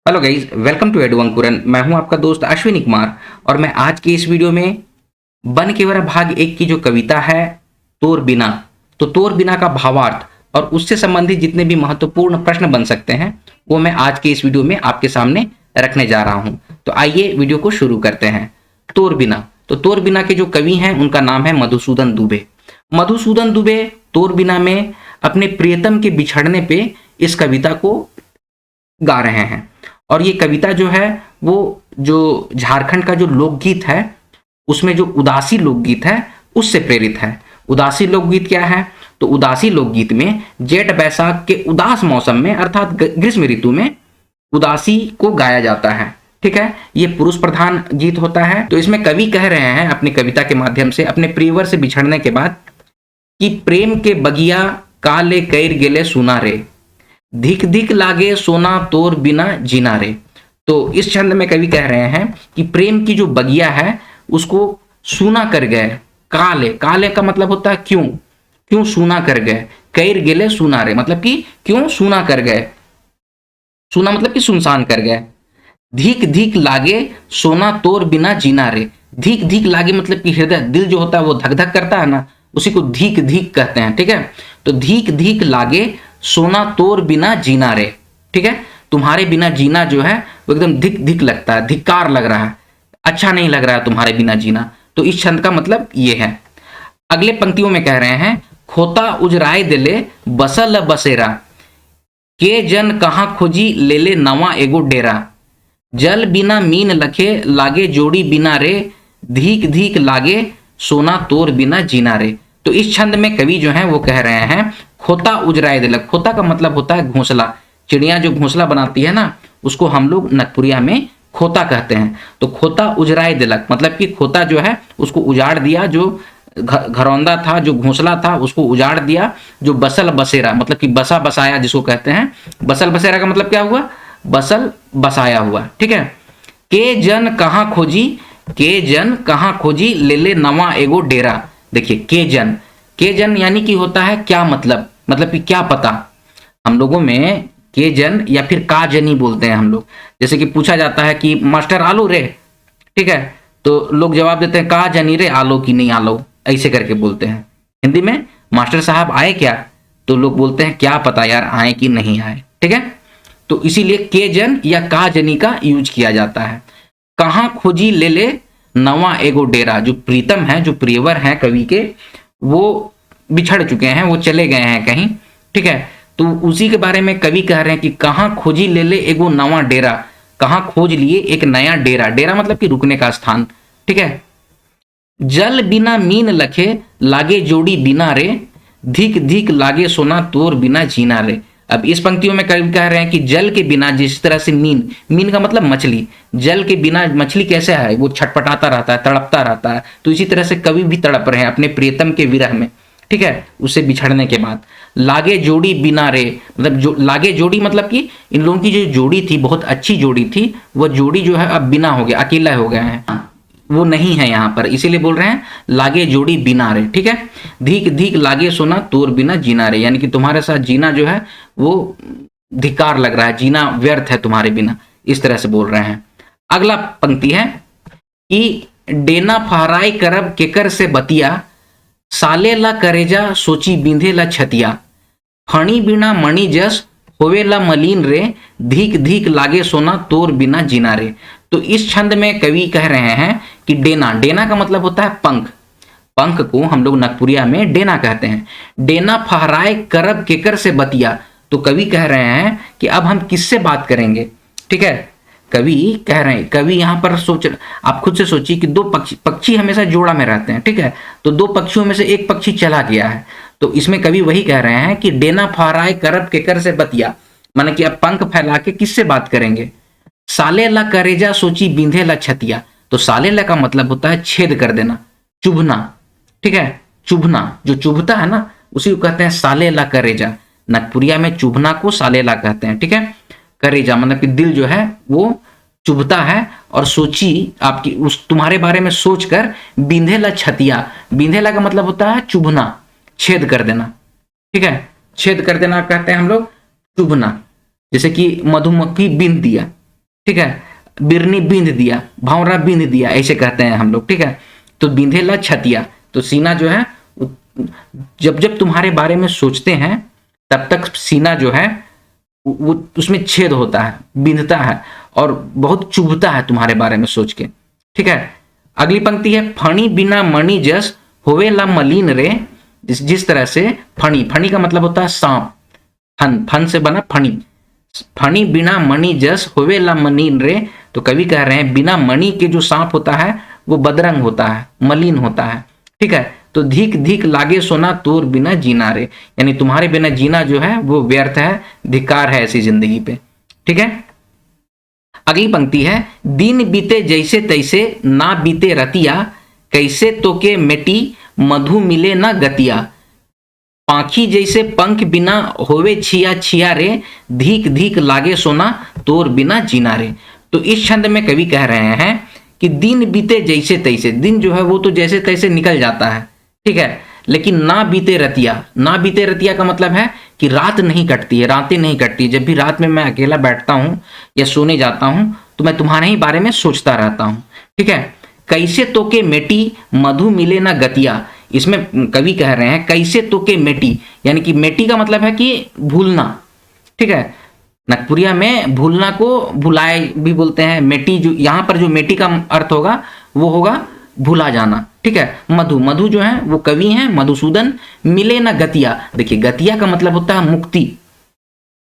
Hello guys, welcome to Edu Ankuran. मैं हूं आपका दोस्त अश्विनी कुमार और मैं आज की इस वीडियो में बन के वरा भाग एक की जो कविता है तोर बिना, तो तोर बिना का भावार्थ और उससे संबंधित जितने भी महत्वपूर्ण प्रश्न बन सकते हैं वो मैं आज के इस वीडियो में आपके सामने रखने जा रहा हूं। तो आइए वीडियो को शुरू करते हैं। तोर बिना, तो तोर बिना के जो कवि हैं उनका नाम है मधुसूदन दुबे। मधुसूदन दुबे तोर बिना में अपने प्रियतम के बिछड़ने पे इस कविता को गा रहे हैं। और ये कविता जो है वो जो झारखंड का जो लोकगीत है उसमें जो उदासी लोकगीत है उससे प्रेरित है। उदासी लोकगीत क्या है? तो उदासी लोकगीत में जेठ बैसाख के उदास मौसम में अर्थात ग्रीष्म ऋतु में उदासी को गाया जाता है। ठीक है, ये पुरुष प्रधान गीत होता है। तो इसमें कवि कह रहे हैं अपनी कविता के माध्यम से अपने प्रियवर से बिछड़ने के बाद कि प्रेम के बगिया काले कैर गेले सुना रे, धिक धिक लागे सोना तोर बिना जीना रे। तो इस छंद में कवि कह रहे हैं कि प्रेम की जो बगिया है उसको सूना कर गए। काले, काले का मतलब होता है क्यों, क्यों सूना कर गए। कैर गेले सुना रे मतलब कि क्यों सूना कर गए, सूना मतलब कि सुनसान कर गए। धिक धिक लागे सोना तोर बिना जीना रे, धिक धिक लागे मतलब कि हृदय, दिल जो होता है वो धक धक करता है ना, उसी को धिक धिक कहते हैं। ठीक है, तो धिक धिक लागे सोना तोर बिना जीना रे। ठीक है, तुम्हारे बिना जीना जो है वो एकदम धिक धिक लगता है, धिक्कार लग रहा है, अच्छा नहीं लग रहा है तुम्हारे बिना जीना। तो इस छंद का मतलब ये है। अगले पंक्तियों में कह रहे हैं खोता उजराए दिले बसल बसेरा, के जन कहाँ खोजी ले ले नवा एगो डेरा, जल बिना मीन लखे लागे जोड़ी बिना रे, धीक धीक लागे सोना तोर बिना जीना रे। तो इस छंद में कवि जो है वो कह रहे हैं खोता उजराए दिलक। खोता का मतलब होता है घोंसला, चिड़िया जो घोंसला बनाती है ना उसको हम लोग नगपुरिया में खोता कहते हैं। तो खोता उजराए दिलक मतलब कि खोता जो है उसको उजाड़ दिया, जो घरौंदा था, जो घोंसला था उसको उजाड़ दिया। जो बसल बसेरा मतलब कि बसा बसाया जिसको कहते हैं, बसल बसेरा का मतलब क्या हुआ, बसल बसाया हुआ। ठीक है, के जन कहाँ खोजी, के जन कहाँ खोजी ले ले नवा एगो डेरा। देखिए के जन यानी कि होता है क्या मतलब कि क्या पता। हम लोगों में के जन या फिर का जनी बोलते हैं हम लोग। जैसे कि पूछा जाता है कि मास्टर आलो रे, ठीक है, तो लोग जवाब देते हैं का जनी रे, आलो कि नहीं आलो, ऐसे करके बोलते हैं। हिंदी में मास्टर साहब आए क्या, तो लोग बोलते हैं क्या पता यार आए कि नहीं आए। ठीक है, तो इसीलिए के जन या का जनी का यूज किया जाता है। कहाँ खोजी ले ले नवा एगो डेरा, जो प्रीतम है, जो प्रियवर हैं कवि के, वो बिछड़ चुके हैं, वो चले गए हैं कहीं। ठीक है, तो उसी के बारे में कवि कह रहे हैं कि कहाँ खोजी ले ले एगो नवा डेरा, कहाँ खोज लिए एक नया डेरा। डेरा मतलब कि रुकने का स्थान। ठीक है, जल बिना मीन लखे लागे जोड़ी बिना रे, धिक धिक लागे सोना तोर बिना जीना रे। अब इस पंक्तियों में कवि कह रहे हैं कि जल के बिना, जिस तरह से मीन, मीन का मतलब मछली, जल के बिना मछली कैसे है, वो छटपटाता रहता है, तड़पता रहता है। तो इसी तरह से कवि भी तड़प रहे हैं अपने प्रियतम के विरह में। ठीक है, उससे बिछड़ने के बाद। लागे जोड़ी बिना रे मतलब जो लागे जोड़ी मतलब कि इन लोगों की जो जोड़ी थी बहुत अच्छी जोड़ी थी, वह जोड़ी जो है अब बिना हो गया, अकेला हो गए हैं, वो नहीं है यहाँ पर, इसीलिए बोल रहे हैं लागे जोड़ी बिना रे। ठीक है, धीक धीक लागे सोना तोर बिना जीना रे, यानी कि तुम्हारे साथ जीना जो है वो धिकार लग रहा है, जीना व्यर्थ है तुम्हारे बिना, इस तरह से बोल रहे हैं। अगला पंक्ति है कि डेना फहराई करब केकर से बतिया, साले ला करेजा सोची बिंधे ला छतिया, फणी बिना मणि जस होवे ला मलिन रे, धीक धीक लागे सोना तोर बिना जीना रे। तो इस छंद में कवि कह रहे हैं कि डेना, डेना का मतलब होता है पंख, पंख को हम लोग नगपुरिया में डेना कहते हैं। डेना फहराए करब केकर से बतिया, तो कवि कह रहे हैं कि अब हम किससे बात करेंगे। ठीक है, कवि कह रहे हैं, कवि यहाँ पर सोच, आप खुद से सोचिए कि दो पक्षी हमेशा जोड़ा में रहते हैं। ठीक है, तो दो पक्षियों में से एक पक्षी चला गया है, तो इसमें कवि वही कह रहे हैं कि डेना फहराए करब केकर से बतिया, माने कि अब पंख फैला के किससे बात करेंगे। साले ला करेजा सोची बिंधे ला छतिया, तो साले ला का मतलब होता है छेद कर देना, चुभना। ठीक है, चुभना, जो चुभता है ना उसी को कहते हैं साले ला करेजा। नगपुरिया में चुभना को साले ला कहते हैं। ठीक है, करेजा मतलब कि दिल जो है वो चुभता है, और सोची आपकी उस तुम्हारे बारे में सोचकर बिंधेला छतिया, बिंधेला का मतलब होता है चुभना, छेद कर देना। ठीक है, छेद कर देना कहते हैं हम लोग चुभना। जैसे कि मधुमक्खी बिंध दिया, ठीक है। बिरनी बींध दिया, भावरा बींध दिया, ऐसे कहते हैं हम लोग, ठीक है। तो बींधेला छतिया, तो सीना जो है जब जब तुम्हारे बारे में सोचते हैं तब तक सीना जो है वो उसमें छेद होता है, बिंधता है और बहुत चुभता है तुम्हारे बारे में सोच के, ठीक है। अगली पंक्ति है फणी बिना मणि जस होवेला मलिन रे। जिस तरह से फणी, फणी का मतलब होता है सांप, फन, फन से बना फणी। फणी बिना मणि जस होवेला मलिन रे, तो कवि कह रहे हैं बिना मणि के जो सांप होता है वो बदरंग होता है, मलिन होता है, ठीक है। तो धिक धिक लागे सोना तोर बिना जीना रे, यानी तुम्हारे बिना जीना जो है वो व्यर्थ है, धिक्कार है ऐसी जिंदगी पे, ठीक है। अगली पंक्ति है दिन बीते जैसे तैसे ना बीते रतिया, कैसे तो के मेटी मधु मिले ना गतिया। पाखी जैसे पंख बिना होवे छिया छिया रे, धीक धीक लागे सोना तोर बिना जीना रे। तो इस छंद में कवि कह रहे हैं कि दिन बीते जैसे तैसे, दिन जो है वो तो जैसे तैसे निकल जाता है, ठीक है, लेकिन ना बीते रतिया, ना बीते रतिया का मतलब है कि रात नहीं कटती है, रातें नहीं कटती। जब भी रात में मैं अकेला बैठता हूँ या सोने जाता हूँ तो मैं तुम्हारे ही बारे में सोचता रहता हूँ, ठीक है। कैसे तो के मेटी मधु मिले ना गतिया, इसमें कवि कह रहे हैं कैसे तो के मेटी, यानी कि मेटी का मतलब है कि भूलना, ठीक है। नागपुरिया में भूलना को भुलाए भी बोलते हैं। मेटी जो यहाँ पर जो मेटी का अर्थ होगा वो होगा भूला जाना, ठीक है। मधु, मधु जो है वो कवि हैं मधुसूदन। मिले ना गतिया, देखिए गतिया का मतलब होता है मुक्ति,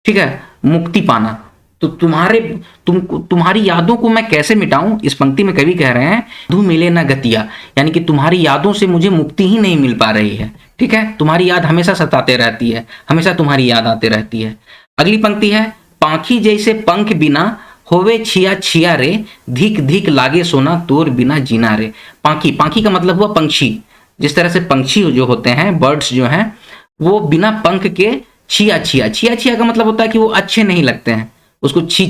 ठीक है, मुक्ति पाना। तो तुम्हारी यादों को मैं कैसे मिटाऊं, इस पंक्ति में कवि कह रहे हैं मधु मिले ना गतिया, यानी कि तुम्हारी यादों से मुझे मुक्ति ही नहीं मिल पा रही है, ठीक है। तुम्हारी याद हमेशा सताते रहती है, हमेशा तुम्हारी याद आती रहती है। अगली पंक्ति है पाखी जैसे पंख बिना होवे छिया छिया रे, धिक धिक लागे सोना तोर बिना जीना रे। पाखी, पाखी का मतलब हुआ पंछी। जिस तरह से पंछी जो होते हैं, बर्ड्स जो हैं, वो बिना पंख के छिया छिया, छिया छिया का मतलब होता है कि वो अच्छे नहीं लगते हैं, उसको छी,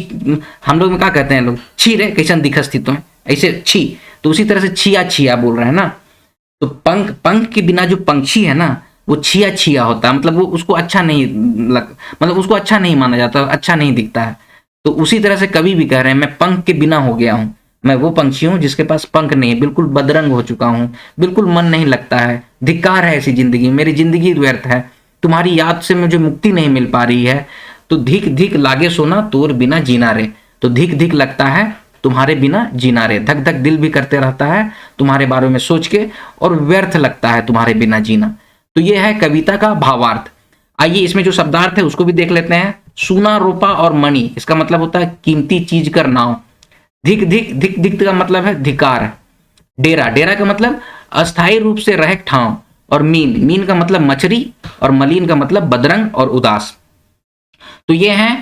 हम लोग में क्या कहते हैं लोग, छी रे कैसन दिखस थी तुम्हें, ऐसे छी। तो उसी तरह से छिया छिया बोल रहे हैं ना। तो पंख, पंख के बिना जो पंछी है ना वो छिया छिया होता है, मतलब वो उसको अच्छा नहीं मतलब उसको अच्छा नहीं माना जाता, अच्छा नहीं दिखता है। तो उसी तरह से कवि भी कह रहे हैं मैं पंख के बिना हो गया हूं, मैं वो पंछी हूं जिसके पास पंख नहीं है, बिल्कुल बदरंग हो चुका हूं, बिल्कुल मन नहीं लगता है, धिक्कार है ऐसी जिंदगी, मेरी जिंदगी व्यर्थ है, तुम्हारी याद से मुझे मुक्ति नहीं मिल पा रही है। तो धिक धिक लागे सोना तोर बिना जीना रे, तो धिक धिक लगता है तुम्हारे बिना जीना रे, धक धक दिल भी करते रहता है तुम्हारे बारे में सोच के, और व्यर्थ लगता है तुम्हारे बिना जीना। तो ये है कविता का भावार्थ। आइए इसमें जो शब्दार्थ है उसको भी देख लेते हैं। सूना रोपा और मणि, इसका मतलब होता है कीमती चीज कर नाव। धिक धिक, धिक धिक का मतलब है धिकार। डेरा, डेरा का मतलब अस्थायी रूप से रह ठाव। और मीन, मीन का मतलब मछली, और मलिन का मतलब बदरंग और उदास। तो ये है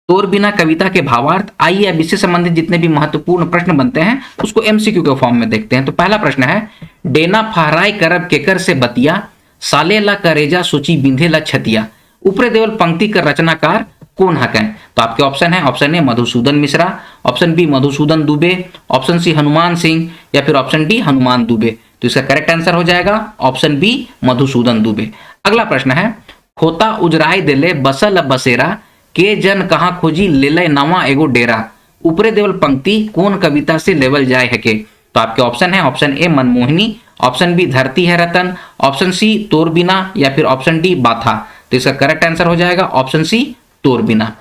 तोर बिना कविता के भावार्थ। आइए अब इससे संबंधित जितने भी महत्वपूर्ण प्रश्न बनते हैं उसको एमसीक्यू के फॉर्म में देखते हैं। तो पहला प्रश्न है डेना फहराय करब केकर से बतिया, साले ला करेजा सूची बिंधे ला छतिया। ऊपरे देवल पंक्ति का रचनाकार कौन हक है? तो आपके ऑप्शन है, option A Madhusudan Mishra, option B Madhusudan Dubey, option C Hanuman Singh, या फिर ऑप्शन डी हनुमान दुबे। तो इसका करेक्ट आंसर हो जाएगा ऑप्शन बी मधुसूदन दुबे। अगला प्रश्न है खोता उजराय दिले बसल बसेरा, के जन कहाँ खोजी ले नवा एगो डेरा। ऊपरे देवल पंक्ति कौन कविता से लेवल जाए है के? तो आपके ऑप्शन है, option A Manmohini, option B धरती है रतन, ऑप्शन सी तोरबिना, या फिर ऑप्शन डी बाथा। तो इसका करेक्ट आंसर हो जाएगा ऑप्शन सी तोरबिना।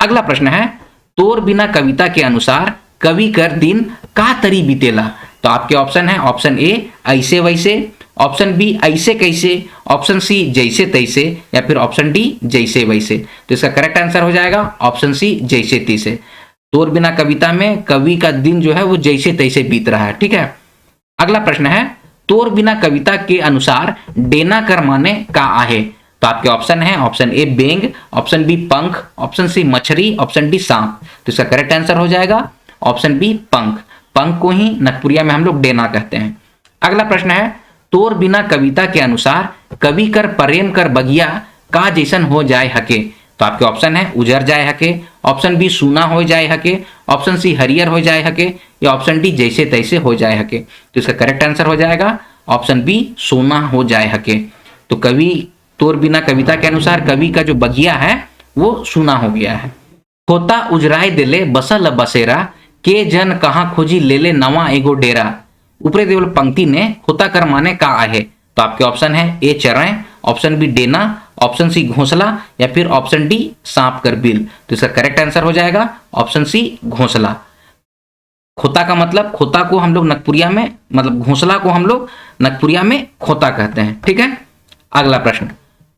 अगला प्रश्न है तोरबिना कविता के अनुसार कवि कर दिन का तरी बीतेला। तो आपके ऑप्शन है, ऑप्शन ए ऐसे वैसे, ऑप्शन बी ऐसे कैसे, ऑप्शन सी जैसे तैसे, या फिर ऑप्शन डी जैसे वैसे। तो इसका करेक्ट आंसर हो जाएगा ऑप्शन सी जैसे तैसे। तोरबिना कविता में कवि का दिन जो है वो जैसे तैसे बीत रहा है, ठीक है। अगला प्रश्न है तोरबिना कविता के अनुसार डेना कर माने का आहे। तो आपके ऑप्शन है, ऑप्शन ए बेंग, ऑप्शन बी पंख, ऑप्शन सी मछली, ऑप्शन डी सांप। तो इसका करेक्ट आंसर हो जाएगा ऑप्शन बी पंख। पंख को ही नागपुरिया में हम लोग डेना कहते हैं। अगला प्रश्न है तोरबिना कविता के अनुसार कवि कर प्रेम कर बगिया का जैसन हो जाए हके। तो आपके ऑप्शन है उजर जाए हके, ऑप्शन बी सूना हो जाए हके, ऑप्शन सी हरियर हो जाए हके, या ऑप्शन डी जैसे तैसे हो जाए हके। तो इसका करेक्ट आंसर हो जाएगा ऑप्शन बी सोना हो जाए हके। तो कवि तोरबिना कविता के अनुसार कवि का जो बगिया है वो सूना हो गया है। खोता उजराय दिले बसल बसेरा, के जन कहाँ खोजी ले ले नवा एगो डेरा। ऊपरे देवल पंक्ति ने खोता कर माने का आहे। तो आपके ऑप्शन है ए चराएं, ऑप्शन बी डेना, ऑप्शन सी घोंसला या फिर ऑप्शन डी सांप कर बिल। तो इसका करेक्ट आंसर हो जाएगा ऑप्शन सी घोंसला। खोता का मतलब, खोता को हम लोग नगपुरिया में, मतलब घोंसला को हम लोग नगपुरिया में खोता कहते हैं। ठीक है, अगला प्रश्न,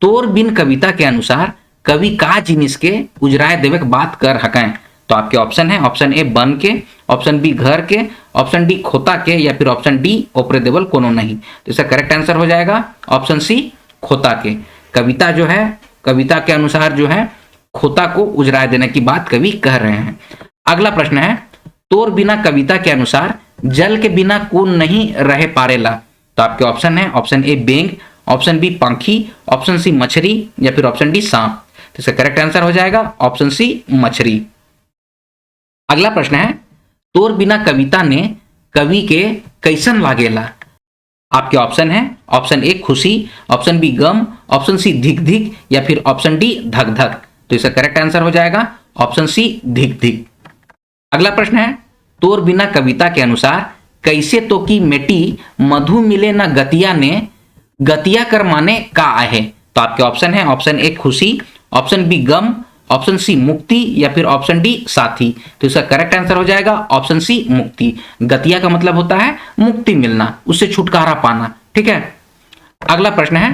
तोर बिन कविता के अनुसार कवि का जिनिस के उजराय देवे के बात कर हकें। तो आपके ऑप्शन है ऑप्शन ए बन के, ऑप्शन बी घर के, ऑप्शन डी खोता के या फिर ऑप्शन डी ओपरे देवल कोनो नहीं। तो इसका करेक्ट आंसर हो जाएगा ऑप्शन सी खोता के। कविता जो है, कविता के अनुसार जो है खोता को उजराय देने की बात कवि कह रहे हैं। अगला प्रश्न है, तोर बिना कविता के अनुसार जल के बिना कौन नहीं रह पारेला। तो आपके ऑप्शन है ऑप्शन ए बेंग, ऑप्शन बी पंखी, ऑप्शन सी मछली या फिर ऑप्शन डी सांप। तो इसका करेक्ट आंसर हो जाएगा ऑप्शन सी मछली। अगला प्रश्न है, तोर बिना कविता ने कवि के कैसन लागेला। आपके ऑप्शन है ऑप्शन ए खुशी, ऑप्शन बी गम, ऑप्शन सी धिक धिक या फिर ऑप्शन डी धक धक। तो इसका करेक्ट आंसर हो जाएगा ऑप्शन सी धिक धिक। अगला प्रश्न है, तोर बिना कविता के अनुसार कैसे तो की मेटी मधु मिले ना गतिया ने, गतिया कर माने का आहे। तो आपके ऑप्शन है ऑप्शन ए खुशी, ऑप्शन बी गम, ऑप्शन सी मुक्ति या फिर ऑप्शन डी साथी। तो इसका करेक्ट आंसर हो जाएगा ऑप्शन सी मुक्ति। गतिया का मतलब होता है मुक्ति मिलना, उससे छुटकारा पाना। ठीक है, अगला प्रश्न है,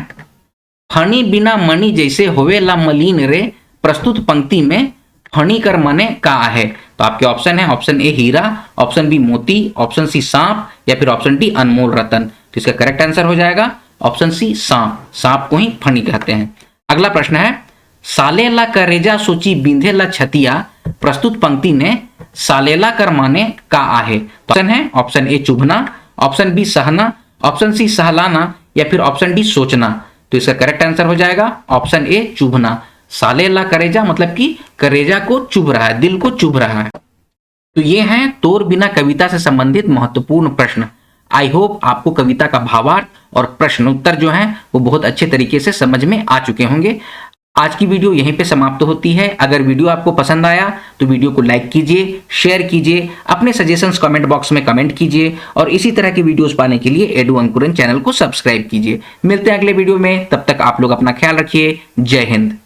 फणी बिना मणि जैसे होवेला मलिन रे, प्रस्तुत पंक्ति में फणी कर माने का है। तो आपके ऑप्शन है ऑप्शन ए हीरा, ऑप्शन बी मोती, ऑप्शन सी सांप या फिर ऑप्शन डी अनमोल रतन। तो इसका करेक्ट आंसर हो जाएगा ऑप्शन सी सांप। सांप को ही फणी कहते हैं। अगला प्रश्न है, सालेला करेजा सोची बिंधेला छतिया, प्रस्तुत पंक्ति ने सालेला कर माने का आहे। तो ऑप्शन है ऑप्शन ए चुभना, ऑप्शन बी सहना, ऑप्शन सी सहलाना या फिर ऑप्शन डी सोचना। तो इसका करेक्ट आंसर हो जाएगा ऑप्शन ए चुभना। सालेला करेजा मतलब कि करेजा को चुभ रहा है, दिल को चुभ रहा है। तो ये हैं तोर बिना कविता से संबंधित महत्वपूर्ण प्रश्न। आई होप आपको कविता का भावार्थ और प्रश्न उत्तर जो हैं वो बहुत अच्छे तरीके से समझ में आ चुके होंगे। आज की वीडियो यहीं पे समाप्त होती है। अगर वीडियो आपको पसंद आया तो वीडियो को लाइक कीजिए, शेयर कीजिए, अपने सजेशंस कमेंट बॉक्स में कमेंट कीजिए और इसी तरह की वीडियोस पाने के लिए एडू अंकुरन चैनल को सब्सक्राइब कीजिए। मिलते हैं अगले वीडियो में, तब तक आप लोग अपना ख्याल रखिए। जय हिंद।